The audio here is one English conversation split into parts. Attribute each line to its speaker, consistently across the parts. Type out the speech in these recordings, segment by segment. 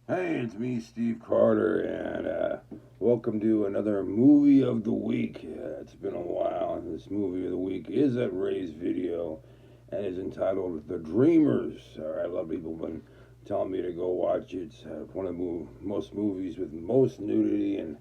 Speaker 1: Hey, it's me, Steve Carter, and welcome to another movie of the week. It's been a while. This movie of the week is at Ray's Video and is entitled The Dreamers. All right, a lot of people have been telling me to go watch it. It's one of the most movies with most nudity, and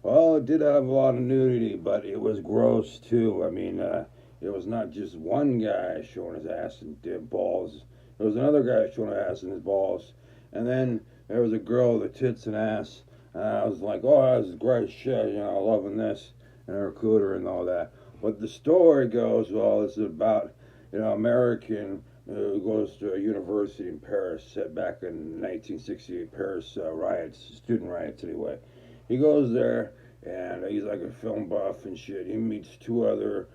Speaker 1: well, it did have a lot of nudity, but it was gross too. I mean, it was not just one guy showing his ass and balls. There was another guy showing his ass and his balls, and then there was a girl with tits and ass. And I was like, oh, this is great shit, loving this, and her cooter and all that. But the story goes, well, it's about, American who goes to a university in Paris, set back in 1968 Paris riots, student riots anyway. He goes there, and he's like a film buff and shit. He meets two other,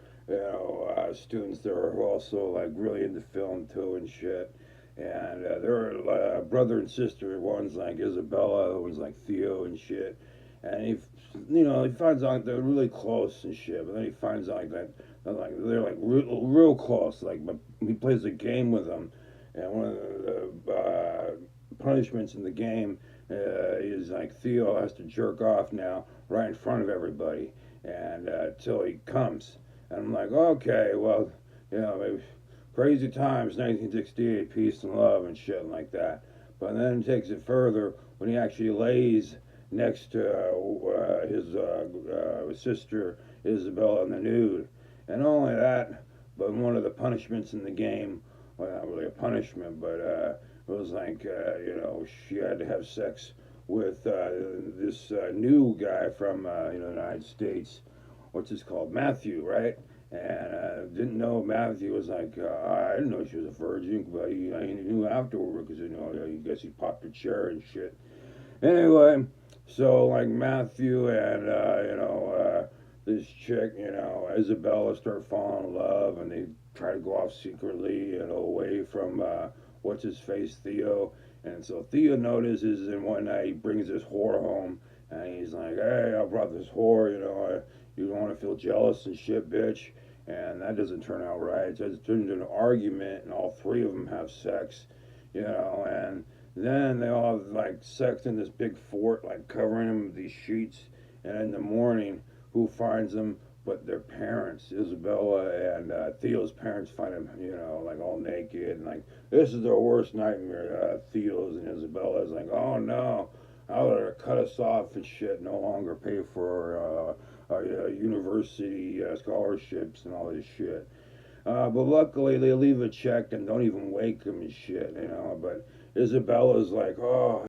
Speaker 1: students that are also like really into film too and shit. And they're brother and sister. One's like Isabella, one's like Theo and shit. And he finds out they're really close and shit. But then he finds out that they're like real close. Like, but he plays a game with them, and one of the punishments in the game is like Theo has to jerk off now right in front of everybody, and till he comes. And I'm like, okay, well, maybe crazy times, 1968, peace and love and shit like that. But then it takes it further when he actually lays next to his sister Isabella in the nude, and not only that, but one of the punishments in the game, well, not really a punishment, but it was like, she had to have sex with this new guy from the United States. What's this called? Matthew, right? And didn't know Matthew was like, I didn't know she was a virgin, but he knew afterward because, I guess he popped a cherry and shit. Anyway, so like Matthew and, this chick, Isabella start falling in love, and they try to go off secretly, away from what's his face, Theo. And so Theo notices, and one night he brings this whore home, and he's like, "Hey, I brought this whore. You don't want to feel jealous and shit, bitch." And that doesn't turn out right. So it turns into an argument, and all three of them have sex, and then they all have like sex in this big fort, like covering them with these sheets. And in the morning, who finds them but their parents? Isabella and Theo's parents find him, like all naked, and like this is their worst nightmare. Theo's and Isabella's like, oh no, how they're cut us off and shit, no longer pay for university scholarships and all this shit. But luckily they leave a check and don't even wake him and shit, But Isabella's like, oh,